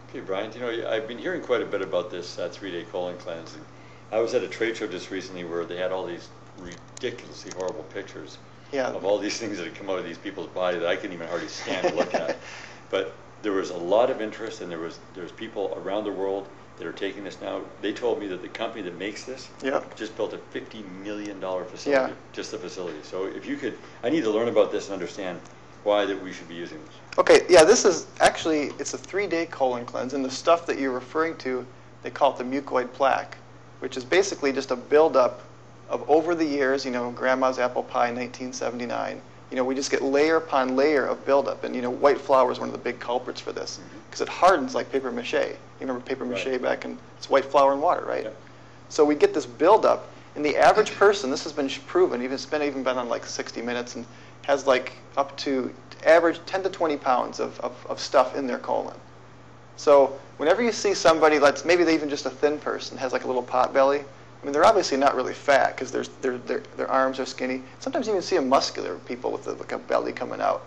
Okay, Brian, I've been hearing quite a bit about this 3-day colon cleanse. And I was at a trade show just recently where they had all these ridiculously horrible pictures of all these things that had come out of these people's body that I couldn't even hardly stand to look at. But there was a lot of interest, and there's people around the world that are taking this now. They told me that the company that makes this just built a $50 million facility, just the facility. So if you could, I need to learn about this and understand why that we should be using this. Okay, yeah, this is actually, it's a 3-day colon cleanse, and the stuff that you're referring to, they call it the mucoid plaque, which is basically just a buildup of over the years, grandma's apple pie in 1979. We just get layer upon layer of buildup, and white flour is one of the big culprits for this, because it hardens like paper mache. You remember paper mache back in, it's white flour and water, right? Yeah. So we get this buildup, and the average person, this has been proven, it's even been on like 60 Minutes, and has like up to average 10 to 20 pounds of stuff in their colon. So whenever you see somebody, maybe they even just a thin person, has like a little pot belly, they're obviously not really fat because their arms are skinny. Sometimes you even see a muscular people with like a belly coming out.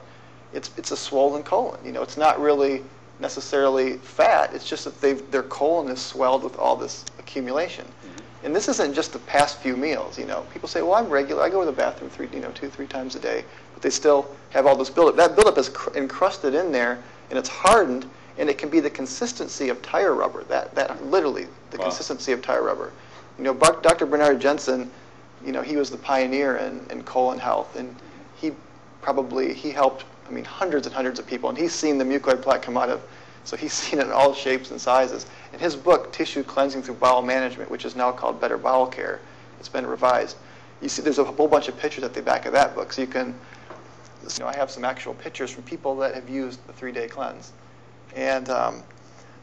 It's a swollen colon. It's not really necessarily fat. It's just that their colon is swelled with all this accumulation. Mm-hmm. And this isn't just the past few meals. People say, well, I'm regular. I go to the bathroom 2-3 times a day, but they still have all this buildup. That buildup is encrusted in there, and it's hardened, and it can be the consistency of tire rubber. That literally the consistency of tire rubber. Dr. Bernard Jensen, he was the pioneer in colon health, and he helped, hundreds and hundreds of people, and he's seen the mucoid plaque come out of, so he's seen it in all shapes and sizes. In his book, Tissue Cleansing Through Bowel Management, which is now called Better Bowel Care, it's been revised. You see, there's a whole bunch of pictures at the back of that book, so you can, I have some actual pictures from people that have used the 3-day cleanse, and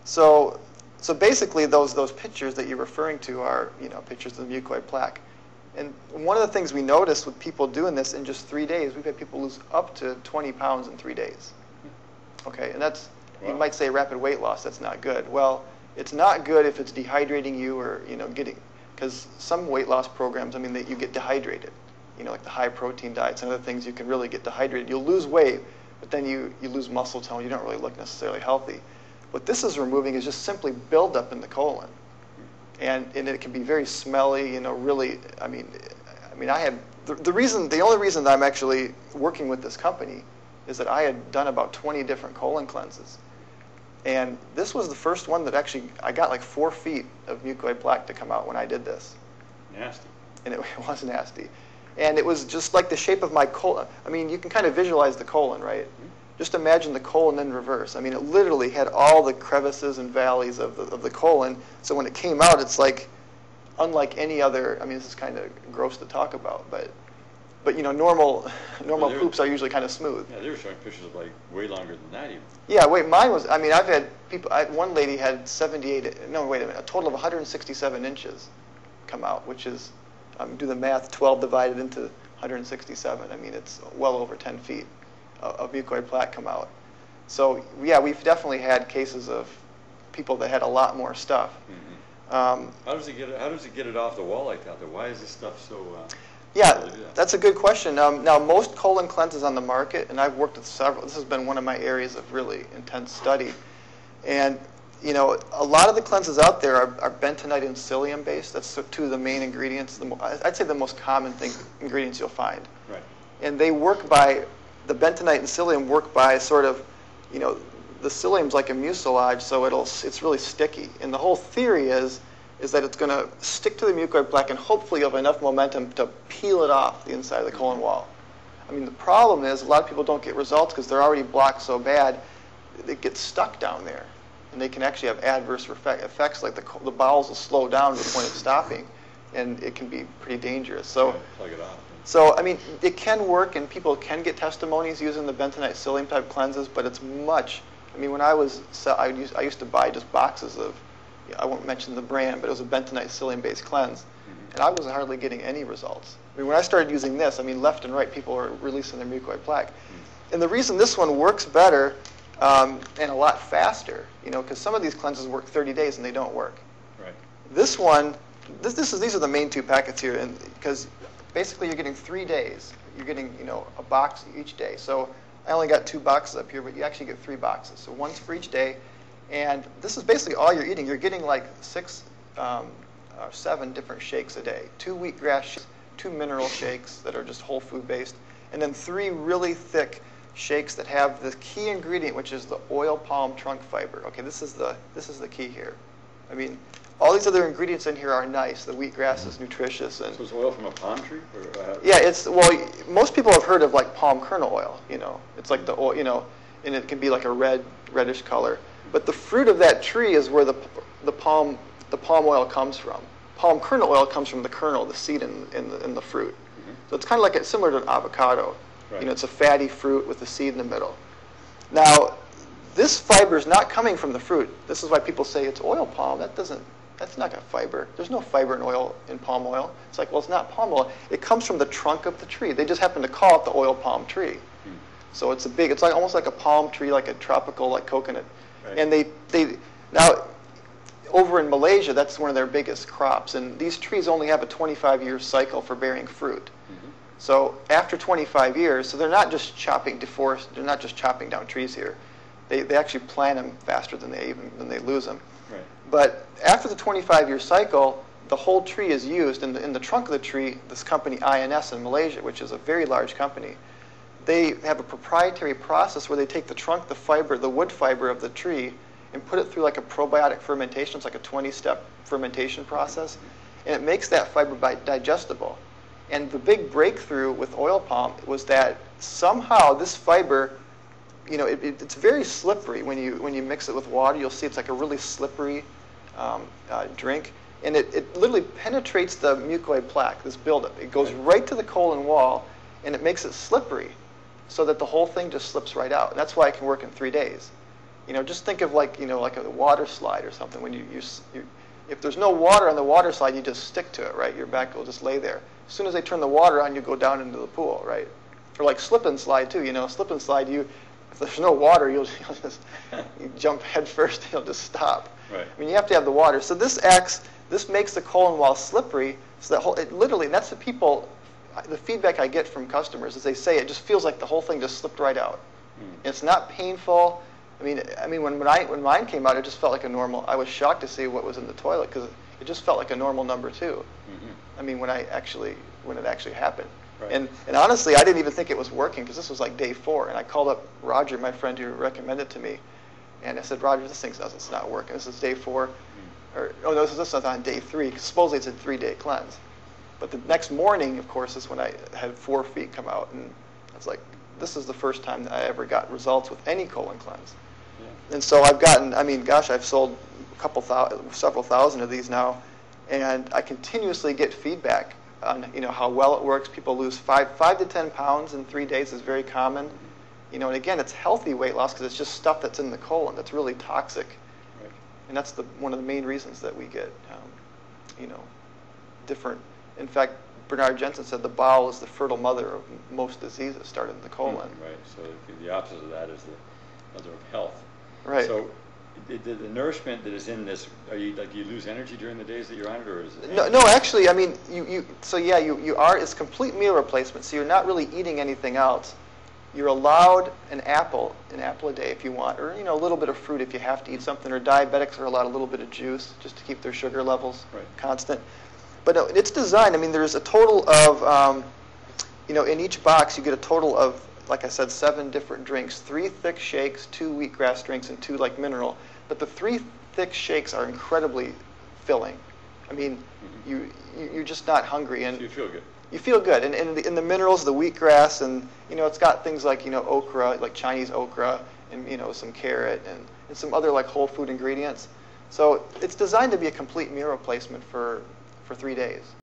So basically, those pictures that you're referring to are, pictures of the mucoid plaque. And one of the things we noticed with people doing this in just 3 days, we've had people lose up to 20 pounds in 3 days. Okay, and that's, you might say rapid weight loss, that's not good. Well, it's not good if it's dehydrating you or, because some weight loss programs, that you get dehydrated. Like the high protein diets and other things, you can really get dehydrated. You'll lose weight, but then you lose muscle tone. You don't really look necessarily healthy. What this is removing is just simply buildup in the colon, and it can be very smelly. Really. I had the only reason that I'm actually working with this company is that I had done about 20 different colon cleanses, and this was the first one that actually I got like 4 feet of mucoid plaque to come out when I did this. Nasty. And it was nasty, and it was just like the shape of my colon. You can kind of visualize the colon, right? Just imagine the colon in reverse. It literally had all the crevices and valleys of the colon. So when it came out, it's like unlike any other. This is kind of gross to talk about, but normal poops are usually kind of smooth. Yeah, they were showing pictures of like way longer than that even. Yeah, mine was. I've had people. One lady had 78. No, wait a minute. A total of 167 inches come out, which is, do the math. 12 divided into 167. It's well over 10 feet. Of mucoid plaque come out. So yeah, we've definitely had cases of people that had a lot more stuff. Mm-hmm. How does it get it off the wall like that? Why is this stuff so? Yeah, that's a good question. Now most colon cleanses on the market, and I've worked with several. This has been one of my areas of really intense study, and a lot of the cleanses out there are bentonite and psyllium based. That's 2 of the main ingredients. I'd say the most common ingredients you'll find. Right. And they work by. The bentonite and psyllium work by sort of, the psyllium's like a mucilage, so it's really sticky. And the whole theory is that it's going to stick to the mucoid plaque and hopefully have enough momentum to peel it off the inside of the colon wall. The problem is a lot of people don't get results because they're already blocked so bad, it gets stuck down there. And they can actually have adverse effects, like the bowels will slow down to the point of stopping, and it can be pretty dangerous. So plug it off. So, it can work, and people can get testimonies using the bentonite psyllium type cleanses, but it's much. When I used to buy just boxes of, I won't mention the brand, but it was a bentonite psyllium based cleanse, and I wasn't hardly getting any results. When I started using this, left and right, people were releasing their mucoid plaque. And the reason this one works better and a lot faster, because some of these cleanses work 30 days and they don't work. Right. This one, these are the main 2 packets here, and because basically you're getting 3 days. You're getting, a box each day. So I only got 2 boxes up here, but you actually get 3 boxes. So one's for each day. And this is basically all you're eating. You're getting like 6 or 7 different shakes a day. 2 wheatgrass shakes, 2 mineral shakes that are just whole food based, and then 3 really thick shakes that have the key ingredient, which is the oil palm trunk fiber. Okay, this is the key here. I mean, all these other ingredients in here are nice. The wheatgrass is nutritious, and so it's oil from a palm tree? Yeah, it's, well, most people have heard of like palm kernel oil. It's like the oil, and it can be like a reddish color. But the fruit of that tree is where the palm oil comes from. Palm kernel oil comes from the kernel, the seed in the fruit. Mm-hmm. So it's kind of like similar to an avocado. Right. It's a fatty fruit with the seed in the middle. Now, this fiber is not coming from the fruit. This is why people say it's oil palm. That's not got fiber. There's no fiber in palm oil. It's like, well, it's not palm oil. It comes from the trunk of the tree. They just happen to call it the oil palm tree. Hmm. So it's like almost like a palm tree, like a tropical, like coconut. Right. And they now over in Malaysia, that's one of their biggest crops. And these trees only have a 25-year cycle for bearing fruit. Mm-hmm. So after 25 years, so they're not just they're not just chopping down trees here. They actually plant them faster than they lose them. Right. But after the 25-year cycle, the whole tree is used. In the trunk of the tree, this company INS in Malaysia, which is a very large company, they have a proprietary process where they take the trunk, the fiber, the wood fiber of the tree, and put it through like a probiotic fermentation. It's like a 20-step fermentation process, and it makes that fiber digestible. And the big breakthrough with oil palm was that somehow this fiber, it's very slippery when you mix it with water. You'll see it's like a really slippery drink, and it literally penetrates the mucoid plaque, this buildup. It goes right to the colon wall, and it makes it slippery, so that the whole thing just slips right out. And that's why it can work in 3 days. Just think of like a water slide or something. When if there's no water on the water slide, you just stick to it, right? Your back will just lay there. As soon as they turn the water on, you go down into the pool, right? Or like slip and slide too. Slip and slide, if there's no water, you'll just you jump head first, you'll just stop. Right. I mean, you have to have the water. So this makes the colon wall slippery, so that it literally, and that's the feedback I get from customers is they say it just feels like the whole thing just slipped right out. Mm. It's not painful. I mean, when mine came out, it just felt like a normal. I was shocked to see what was in the toilet because it just felt like a normal number 2. Mm-hmm. I mean, when it actually happened. Right. And honestly, I didn't even think it was working because this was like day 4, and I called up Roger, my friend who recommended it to me, and I said, Roger, this thing says it's not working. This is day 4, this is on day 3. Supposedly it's a 3-day cleanse, but the next morning, of course, is when I had 4 feet come out, and I was like, this is the first time that I ever got results with any colon cleanse. Yeah. And so I've sold several thousand of these now, and I continuously get feedback on how well it works. People lose 5 to 10 pounds in 3 days is very common. And again, it's healthy weight loss because it's just stuff that's in the colon that's really toxic. Right. And that's one of the main reasons that we get different. In fact, Bernard Jensen said the bowel is the fertile mother of most diseases started in the colon. Right. So the opposite of that is the mother of health. Right. So the nourishment that is in this, you lose energy during the days that you're on it, or is it? No, actually, I mean, you are. It's complete meal replacement. So you're not really eating anything else. You're allowed an apple a day if you want, or a little bit of fruit if you have to eat something. Or diabetics are allowed a little bit of juice just to keep their sugar levels constant. But no, it's designed. I mean, there's a total of, in each box you get a total of, like I said, 7 different drinks: 3 thick shakes, 2 wheatgrass drinks, and 2 like mineral. But the 3 thick shakes are incredibly filling. I mean, you're just not hungry, and so you feel good. You feel good, and in the minerals, the wheatgrass, and it's got things like okra, like Chinese okra, and some carrot, and some other like whole food ingredients. So it's designed to be a complete meal replacement for 3 days.